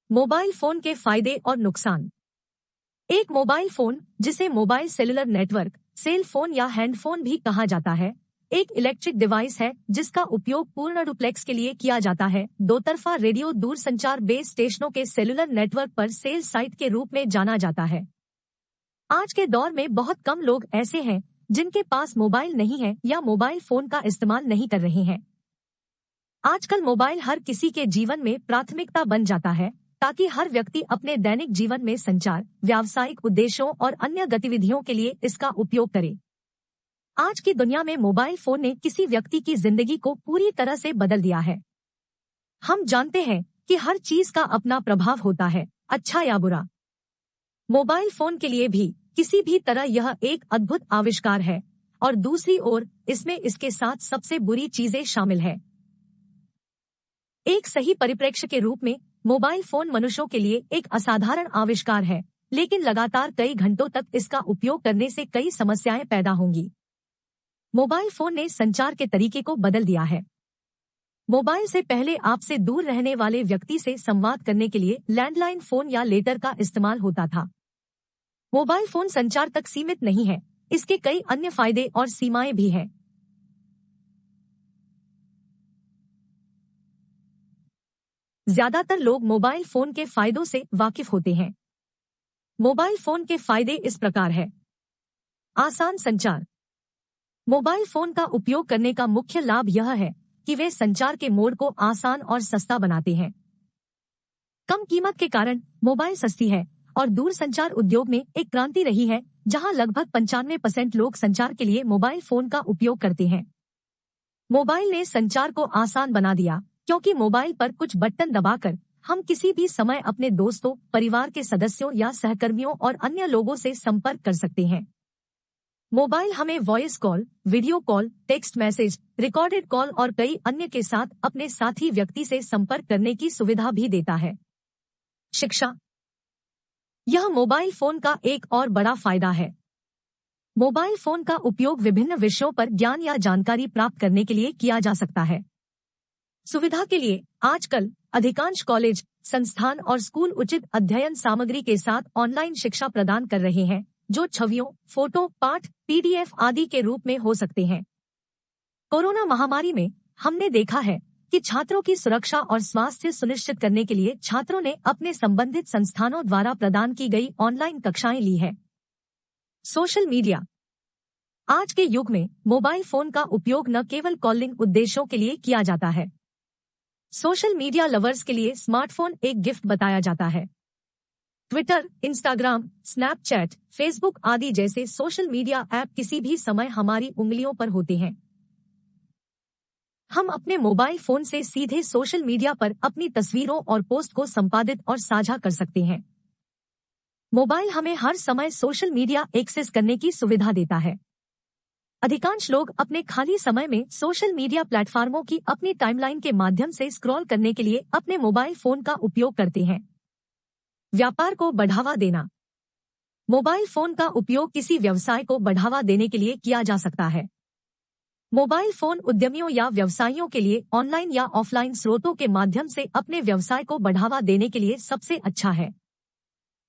Mobile phone के फायदे और नुकसान। एक मोबाइल फोन, जिसे mobile cellular network, cell phone या हैंडफोन भी कहा जाता है, एक इलेक्ट्रिक डिवाइस है जिसका उपयोग पूर्ण डुप्लेक्स के लिए किया जाता है। दो तरफा रेडियो दूरसंचार बेस स्टेशनों के सेलुलर नेटवर्क पर सेल साइट के रूप में जाना जाता है। आज के दौर में बहुत कम लोग ऐसे हैं जिनके पास मोबाइल नहीं है या मोबाइल फोन का इस्तेमाल नहीं कर रहे हैं। आजकल मोबाइल हर किसी के जीवन में प्राथमिकता बन जाता है, ताकि हर व्यक्ति अपने दैनिक जीवन में संचार, व्यावसायिक उद्देश्यों और अन्य गतिविधियों के लिए इसका उपयोग करे। आज की दुनिया में मोबाइल फोन ने किसी व्यक्ति की जिंदगी को पूरी तरह से बदल दिया है। हम जानते हैं कि हर चीज का अपना प्रभाव होता है, अच्छा या बुरा। मोबाइल फोन के लिए भी किसी भी तरह यह एक अद्भुत आविष्कार है, और दूसरी ओर इसमें इसके साथ सबसे बुरी चीजें शामिल है। एक सही परिप्रेक्ष्य के रूप में मोबाइल फोन मनुष्यों के लिए एक असाधारण आविष्कार है, लेकिन लगातार कई घंटों तक इसका उपयोग करने से कई समस्याएं पैदा होंगी। मोबाइल फोन ने संचार के तरीके को बदल दिया है। मोबाइल से पहले आपसे दूर रहने वाले व्यक्ति से संवाद करने के लिए लैंडलाइन फोन या लेटर का इस्तेमाल होता था। मोबाइल फोन संचार तक सीमित नहीं है, इसके कई अन्य फायदे और सीमाएं भी हैं। ज्यादातर लोग मोबाइल फोन के फायदों से वाकिफ होते हैं। मोबाइल फोन के फायदे इस प्रकार है। आसान संचार। मोबाइल फोन का उपयोग करने का मुख्य लाभ यह है कि वे संचार के मोड को आसान और सस्ता बनाते हैं। कम कीमत के कारण मोबाइल सस्ती है और दूरसंचार उद्योग में एक क्रांति रही है, जहां लगभग 95% लोग संचार के लिए मोबाइल फोन का उपयोग करते हैं। मोबाइल ने संचार को आसान बना दिया, क्योंकि मोबाइल पर कुछ बटन दबाकर हम किसी भी समय अपने दोस्तों, परिवार के सदस्यों या सहकर्मियों और अन्य लोगों से संपर्क कर सकते हैं। मोबाइल हमें voice call, video call, text message, recorded call और कई अन्य के साथ अपने साथी व्यक्ति से संपर्क करने की सुविधा भी देता है। शिक्षा। यह मोबाइल फोन का एक और बड़ा फायदा है। मोबाइल फोन का उपयोग विभिन्न विषयों पर ज्ञान या जानकारी प्राप्त करने के लिए किया जा सकता है। सुविधा के लिए आजकल अधिकांश कॉलेज, संस्थान और स्कूल उचित अध्ययन सामग्री के साथ ऑनलाइन शिक्षा प्रदान कर रहे हैं, जो छवियों, फोटो, पाठ, पीडीएफ आदि के रूप में हो सकते हैं। कोरोना महामारी में हमने देखा है कि छात्रों की सुरक्षा और स्वास्थ्य सुनिश्चित करने के लिए छात्रों ने अपने संबंधित संस्थानों द्वारा प्रदान की गई ऑनलाइन कक्षाएं ली है। Social media. आज के युग में मोबाइल फोन का उपयोग न केवल कॉलिंग उद्देश्यों के लिए किया जाता है। सोशल मीडिया लवर्स के लिए स्मार्टफोन एक गिफ्ट बताया जाता है। ट्विटर, इंस्टाग्राम, स्नैपचैट, फेसबुक आदि जैसे सोशल मीडिया ऐप किसी भी समय हमारी उंगलियों पर होते हैं। हम अपने मोबाइल फोन से सीधे सोशल मीडिया पर अपनी तस्वीरों और पोस्ट को संपादित और साझा कर सकते हैं। मोबाइल हमें हर समय सोशल मीडिया एक्सेस करने की सुविधा देता है। अधिकांश लोग अपने खाली समय में सोशल मीडिया प्लेटफॉर्मों की अपनी टाइमलाइन के माध्यम से स्क्रॉल करने के लिए अपने मोबाइल फोन का उपयोग करते हैं। व्यापार को बढ़ावा देना। मोबाइल फोन का उपयोग किसी व्यवसाय को बढ़ावा देने के लिए किया जा सकता है। मोबाइल फोन उद्यमियों या व्यवसायियों के लिए ऑनलाइन या ऑफलाइन स्रोतों के माध्यम से अपने व्यवसाय को बढ़ावा देने के लिए सबसे अच्छा है।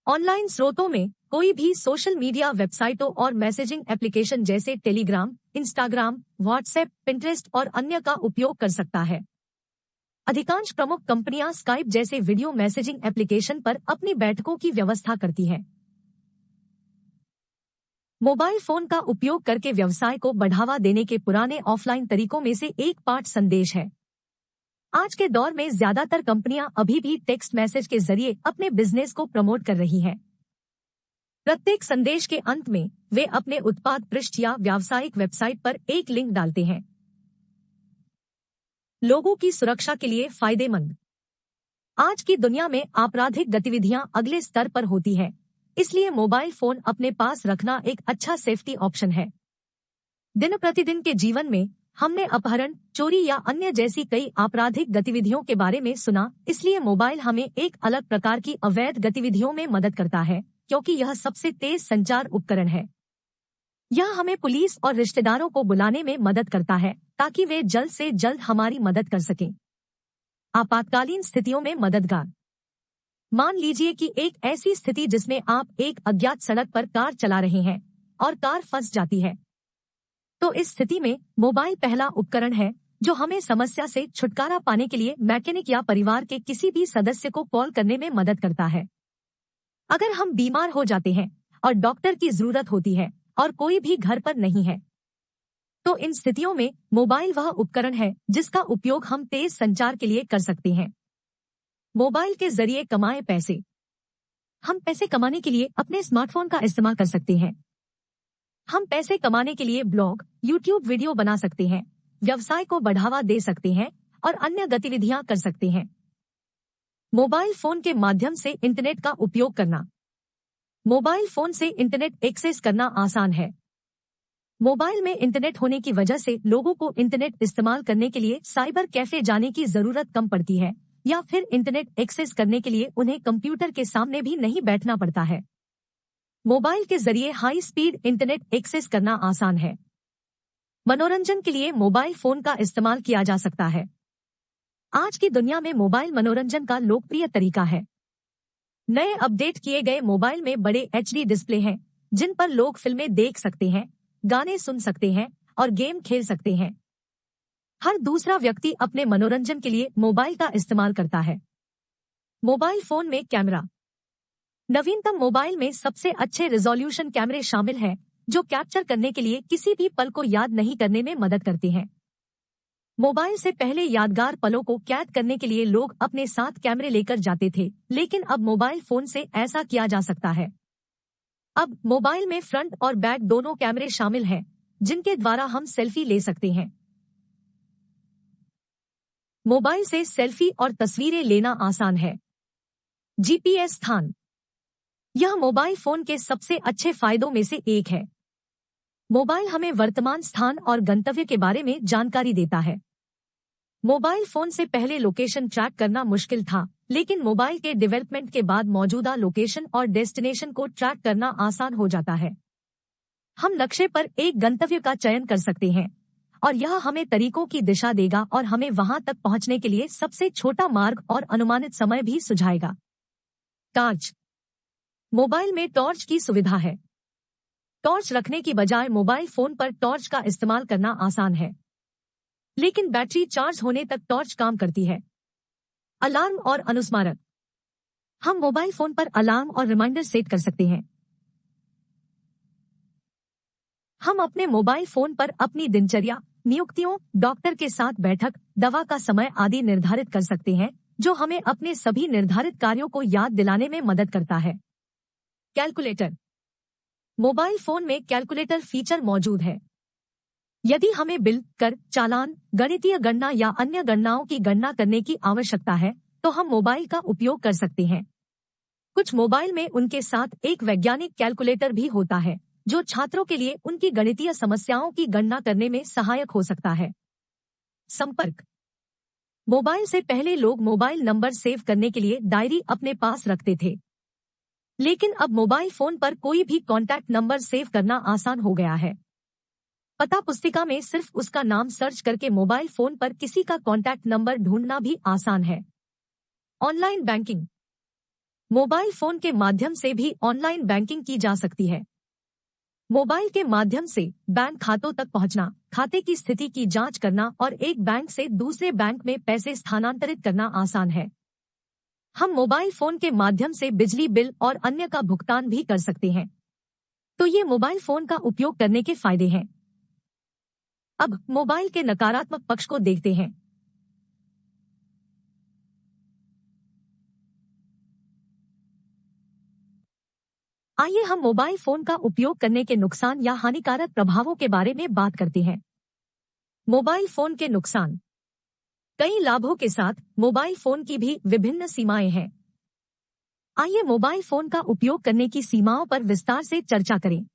ऑनलाइन स्रोतों में कोई भी सोशल मीडिया वेबसाइटों और मैसेजिंग एप्लीकेशन जैसे टेलीग्राम, इंस्टाग्राम, व्हाट्सएप, पिंटरेस्ट और अन्य का उपयोग कर सकता है। अधिकांश प्रमुख कंपनियां स्काइप जैसे वीडियो मैसेजिंग एप्लीकेशन पर अपनी बैठकों की व्यवस्था करती हैं। मोबाइल फोन का उपयोग करके व्यवसाय को बढ़ावा देने के पुराने ऑफलाइन तरीकों में से एक पाठ संदेश है। आज के दौर में ज्यादातर कंपनियां अभी भी टेक्स्ट मैसेज के जरिए अपने बिजनेस को प्रमोट कर रही हैं। प्रत्येक संदेश के अंत में वे अपने उत्पाद पृष्ठ या व्यावसायिक वेबसाइट पर एक लिंक डालते हैं। लोगों की सुरक्षा के लिए फायदेमंद। आज की दुनिया में आपराधिक गतिविधियां अगले स्तर पर होती है, इसलिए मोबाइल फोन अपने पास रखना एक अच्छा सेफ्टी ऑप्शन है। दिन प्रतिदिन के जीवन में हमने अपहरण, चोरी या अन्य जैसी कई आपराधिक गतिविधियों के बारे में सुना, इसलिए मोबाइल हमें एक अलग प्रकार की अवैध गतिविधियों में मदद करता है, क्योंकि यह सबसे तेज संचार उपकरण है। यह हमें पुलिस और रिश्तेदारों को बुलाने में मदद करता है, ताकि वे जल्द से जल्द हमारी मदद कर सकें। आपातकालीन स्थितियों में मददगार। मान लीजिए कि एक ऐसी स्थिति जिसमें आप एक अज्ञात सड़क पर कार चला रहे हैं और कार फंस जाती है। तो इस स्थिति में मोबाइल पहला उपकरण है जो हमें समस्या से छुटकारा पाने के लिए मैकेनिक या परिवार के किसी भी सदस्य को कॉल करने में मदद करता है। अगर हम बीमार हो जाते हैं और डॉक्टर की जरूरत होती है और कोई भी घर पर नहीं है, तो इन स्थितियों में मोबाइल वह उपकरण है जिसका उपयोग हम तेज संचार के लिए कर सकते हैं। मोबाइल के जरिए कमाए पैसे। हम पैसे कमाने के लिए अपने स्मार्टफोन का इस्तेमाल कर सकते हैं। हम पैसे कमाने के लिए ब्लॉग, यूट्यूब वीडियो बना सकते हैं, व्यवसाय को बढ़ावा दे सकते हैं और अन्य गतिविधियां कर सकते हैं। मोबाइल फोन के माध्यम से इंटरनेट का उपयोग करना। मोबाइल फोन से इंटरनेट एक्सेस करना आसान है। मोबाइल में इंटरनेट होने की वजह से लोगों को इंटरनेट इस्तेमाल करने के लिए साइबर कैफे जाने की जरूरत कम पड़ती है या फिर इंटरनेट एक्सेस करने के लिए उन्हें कंप्यूटर के सामने भी नहीं बैठना पड़ता है। मोबाइल के जरिए हाई स्पीड इंटरनेट एक्सेस करना आसान है। मनोरंजन के लिए मोबाइल फोन का इस्तेमाल किया जा सकता है। आज की दुनिया में मोबाइल मनोरंजन का लोकप्रिय तरीका है। नए अपडेट किए गए मोबाइल में बड़े HD डिस्प्ले हैं जिन पर लोग फिल्में देख सकते हैं, गाने सुन सकते हैं और गेम खेल सकते हैं। हर दूसरा व्यक्ति अपने मनोरंजन के लिए मोबाइल का इस्तेमाल करता है। मोबाइल फोन में कैमरा। नवीनतम मोबाइल में सबसे अच्छे रिजोल्यूशन कैमरे शामिल हैं जो कैप्चर करने के लिए किसी भी पल को याद नहीं करने में मदद करते हैं। मोबाइल से पहले यादगार पलों को कैद करने के लिए लोग अपने साथ कैमरे लेकर जाते थे, लेकिन अब मोबाइल फोन से ऐसा किया जा सकता है। अब मोबाइल में फ्रंट और बैक दोनों कैमरे शामिल हैं जिनके द्वारा हम सेल्फी ले सकते हैं। मोबाइल से सेल्फी और तस्वीरें लेना आसान है। GPS स्थान। यह मोबाइल फोन के सबसे अच्छे फायदों में से एक है। मोबाइल हमें वर्तमान स्थान और गंतव्य के बारे में जानकारी देता है। मोबाइल फोन से पहले लोकेशन ट्रैक करना मुश्किल था, लेकिन मोबाइल के डेवलपमेंट के बाद मौजूदा लोकेशन और डेस्टिनेशन को ट्रैक करना आसान हो जाता है। हम नक्शे पर एक गंतव्य का चयन कर सकते हैं और यह हमें तरीकों की दिशा देगा और हमें वहां तक पहुंचने के लिए सबसे छोटा मार्ग और अनुमानित समय भी सुझाएगा। टॉर्च। मोबाइल में टॉर्च की सुविधा है। टॉर्च रखने की बजाय मोबाइल फोन पर टॉर्च का इस्तेमाल करना आसान है, लेकिन बैटरी चार्ज होने तक टॉर्च काम करती है। अलार्म और अनुस्मारक। हम मोबाइल फोन पर अलार्म और रिमाइंडर सेट कर सकते हैं। हम अपने मोबाइल फोन पर अपनी दिनचर्या, नियुक्तियों, डॉक्टर के साथ बैठक, दवा का समय आदि निर्धारित कर सकते हैं, जो हमें अपने सभी निर्धारित कार्यों को याद दिलाने में मदद करता है। कैलकुलेटर। मोबाइल फोन में कैलकुलेटर फीचर मौजूद है। यदि हमें बिल, कर, चालान, गणितीय गणना या अन्य गणनाओं की गणना करने की आवश्यकता है, तो हम मोबाइल का उपयोग कर सकते हैं। कुछ मोबाइल में उनके साथ एक वैज्ञानिक कैलकुलेटर भी होता है, जो छात्रों के लिए उनकी गणितीय समस्याओं की गणना करने में सहायक हो सकता है। संपर्क। मोबाइल से पहले लोग मोबाइल नंबर सेव करने के लिए डायरी अपने पास रखते थे, लेकिन अब मोबाइल फोन पर कोई भी कॉन्टैक्ट नंबर सेव करना आसान हो गया है। पता पुस्तिका में सिर्फ उसका नाम सर्च करके मोबाइल फोन पर किसी का कॉन्टैक्ट नंबर ढूंढना भी आसान है। Online banking. मोबाइल फोन के माध्यम से भी ऑनलाइन बैंकिंग की जा सकती है। मोबाइल के माध्यम से बैंक खातों तक पहुंचना, खाते की स्थिति की जांच करना और एक बैंक से दूसरे बैंक में पैसे स्थानांतरित करना आसान है। हम मोबाइल फोन के माध्यम से बिजली बिल और अन्य का भुगतान भी कर सकते हैं। तो ये मोबाइल फोन का उपयोग करने के फायदे हैं। अब मोबाइल के नकारात्मक पक्ष को देखते हैं। आइए हम मोबाइल फोन का उपयोग करने के नुकसान या हानिकारक प्रभावों के बारे में बात करते हैं। मोबाइल फोन के नुकसान। कई लाभों के साथ मोबाइल फोन की भी विभिन्न सीमाएं हैं। आइए मोबाइल फोन का उपयोग करने की सीमाओं पर विस्तार से चर्चा करें।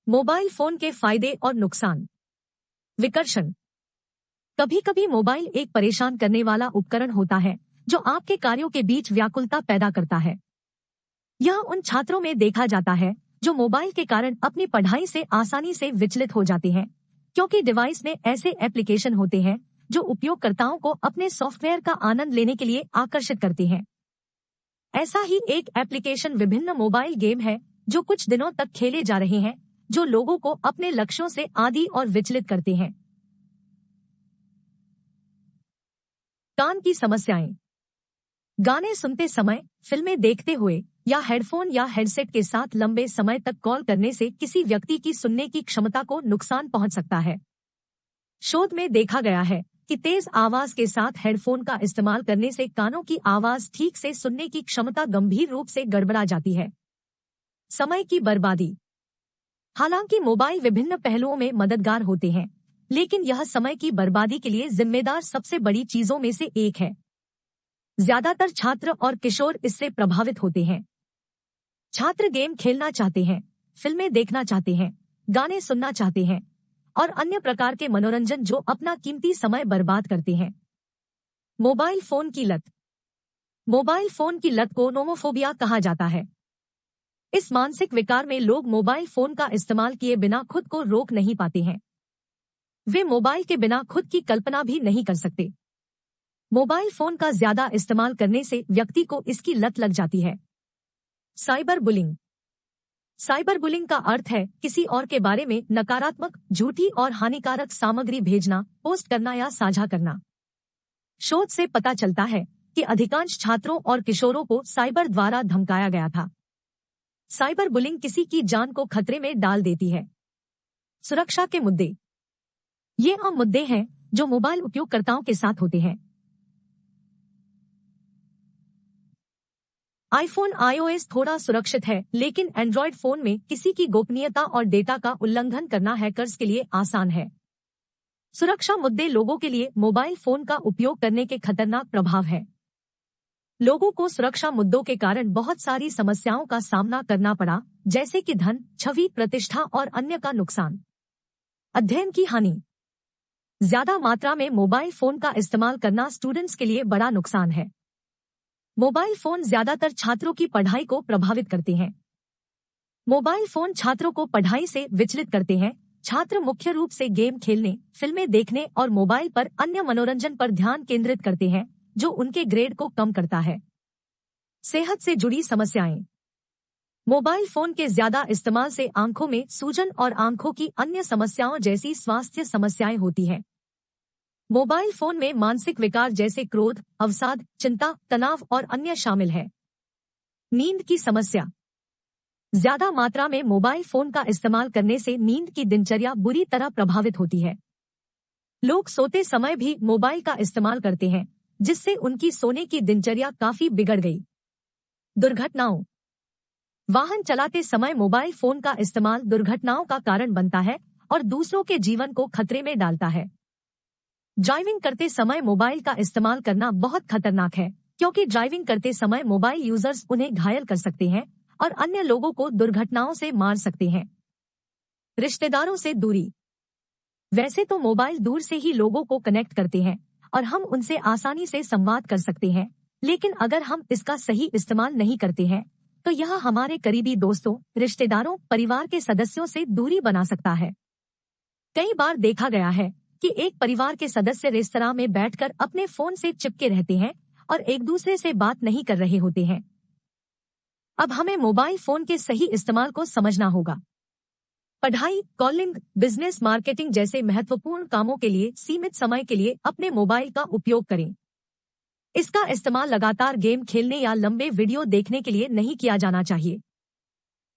मोबाइल फोन के फायदे और नुकसान। विकर्षण। कभी कभी मोबाइल एक परेशान करने वाला उपकरण होता है जो आपके कार्यों के बीच व्याकुलता पैदा करता है। यह उन छात्रों में देखा जाता है जो मोबाइल के कारण अपनी पढ़ाई से आसानी से विचलित हो जाते हैं, क्योंकि डिवाइस में ऐसे एप्लीकेशन होते हैं जो उपयोगकर्ताओं को अपने सॉफ्टवेयर का आनंद लेने के लिए आकर्षित करते हैं। ऐसा ही एक एप्लीकेशन विभिन्न मोबाइल गेम है जो कुछ दिनों तक खेले जा रहे हैं, जो लोगों को अपने लक्ष्यों से आदी और विचलित करते हैं। कान की समस्याएं। गाने सुनते समय, फिल्में देखते हुए या हेडफोन या हेडसेट के साथ लंबे समय तक कॉल करने से किसी व्यक्ति की सुनने की क्षमता को नुकसान पहुंच सकता है। शोध में देखा गया है कि तेज आवाज के साथ हेडफोन का इस्तेमाल करने से कानों की आवाज ठीक से सुनने की क्षमता गंभीर रूप से गड़बड़ा जाती है। समय की बर्बादी। हालांकि मोबाइल विभिन्न पहलुओं में मददगार होते हैं, लेकिन यह समय की बर्बादी के लिए जिम्मेदार सबसे बड़ी चीजों में से एक है। ज्यादातर छात्र और किशोर इससे प्रभावित होते हैं। छात्र गेम खेलना चाहते हैं, फिल्में देखना चाहते हैं, गाने सुनना चाहते हैं और अन्य प्रकार के मनोरंजन जो अपना कीमती समय बर्बाद करते हैं। मोबाइल फोन की लत। मोबाइल फोन की लत को नोमोफोबिया कहा जाता है। इस मानसिक विकार में लोग मोबाइल फोन का इस्तेमाल किए बिना खुद को रोक नहीं पाते हैं। वे मोबाइल के बिना खुद की कल्पना भी नहीं कर सकते। मोबाइल फोन का ज्यादा इस्तेमाल करने से व्यक्ति को इसकी लत लग जाती है। Cyber bullying. साइबर बुलिंग का अर्थ है किसी और के बारे में नकारात्मक, झूठी और हानिकारक सामग्री भेजना, पोस्ट करना या साझा करना। शोध से पता चलता है कि अधिकांश छात्रों और किशोरों को साइबर द्वारा धमकाया गया था। साइबर बुलिंग किसी की जान को खतरे में डाल देती है। सुरक्षा के मुद्दे। ये आम मुद्दे हैं जो मोबाइल उपयोगकर्ताओं के साथ होते हैं। आईफोन iOS थोड़ा सुरक्षित है, लेकिन एंड्रॉयड फोन में किसी की गोपनीयता और डेटा का उल्लंघन करना हैकर्स के लिए आसान है। सुरक्षा मुद्दे लोगों के लिए मोबाइल फोन का उपयोग करने के खतरनाक प्रभाव है। लोगों को सुरक्षा मुद्दों के कारण बहुत सारी समस्याओं का सामना करना पड़ा, जैसे कि धन, छवि, प्रतिष्ठा और अन्य का नुकसान। अध्ययन की हानि। ज्यादा मात्रा में मोबाइल फोन का इस्तेमाल करना स्टूडेंट्स के लिए बड़ा नुकसान है। मोबाइल फोन ज्यादातर छात्रों की पढ़ाई को प्रभावित करते हैं। मोबाइल फोन छात्रों को पढ़ाई से विचलित करते हैं। छात्र मुख्य रूप से गेम खेलने, फिल्में देखने और मोबाइल पर अन्य मनोरंजन पर ध्यान केंद्रित करते हैं, जो उनके ग्रेड को कम करता है। सेहत से जुड़ी समस्याएं। मोबाइल फोन के ज्यादा इस्तेमाल से आंखों में सूजन और आंखों की अन्य समस्याओं जैसी स्वास्थ्य समस्याएं होती हैं। मोबाइल फोन में मानसिक विकार जैसे क्रोध, अवसाद, चिंता, तनाव और अन्य शामिल है। नींद की समस्या। ज्यादा मात्रा में मोबाइल फोन का इस्तेमाल करने से नींद की दिनचर्या बुरी तरह प्रभावित होती है। लोग सोते समय भी मोबाइल का इस्तेमाल करते हैं, जिससे उनकी सोने की दिनचर्या काफी बिगड़ गई। दुर्घटनाओं। वाहन चलाते समय मोबाइल फोन का इस्तेमाल दुर्घटनाओं का कारण बनता है और दूसरों के जीवन को खतरे में डालता है। ड्राइविंग करते समय मोबाइल का इस्तेमाल करना बहुत खतरनाक है, क्योंकि ड्राइविंग करते समय मोबाइल यूजर्स उन्हें घायल कर सकते हैं और अन्य लोगों को दुर्घटनाओं से मार सकते हैं। रिश्तेदारों से दूरी। वैसे तो मोबाइल दूर से ही लोगों को कनेक्ट करते हैं और हम उनसे आसानी से संवाद कर सकते हैं, लेकिन अगर हम इसका सही इस्तेमाल नहीं करते हैं तो यह हमारे करीबी दोस्तों, रिश्तेदारों, परिवार के सदस्यों से दूरी बना सकता है। कई बार देखा गया है कि एक परिवार के सदस्य रेस्तरां में बैठकर अपने फोन से चिपके रहते हैं और एक दूसरे से बात नहीं कर रहे होते हैं। अब हमें मोबाइल फोन के सही इस्तेमाल को समझना होगा। पढ़ाई, कॉलिंग, बिजनेस, मार्केटिंग जैसे महत्वपूर्ण कामों के लिए सीमित समय के लिए अपने मोबाइल का उपयोग करें। इसका इस्तेमाल लगातार गेम खेलने या लंबे वीडियो देखने के लिए नहीं किया जाना चाहिए।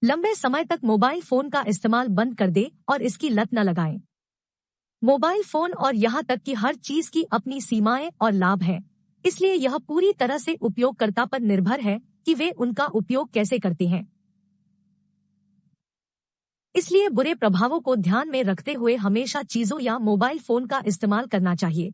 लंबे समय तक मोबाइल फोन का इस्तेमाल बंद कर दें और इसकी लत न लगाएं। मोबाइल फोन और यहाँ तक कि हर चीज की अपनी सीमाएं और लाभ हैं, इसलिए यह पूरी तरह से उपयोगकर्ता पर निर्भर है कि वे उनका उपयोग कैसे करते हैं। इसलिए बुरे प्रभावों को ध्यान में रखते हुए हमेशा चीजों या मोबाइल फोन का इस्तेमाल करना चाहिए।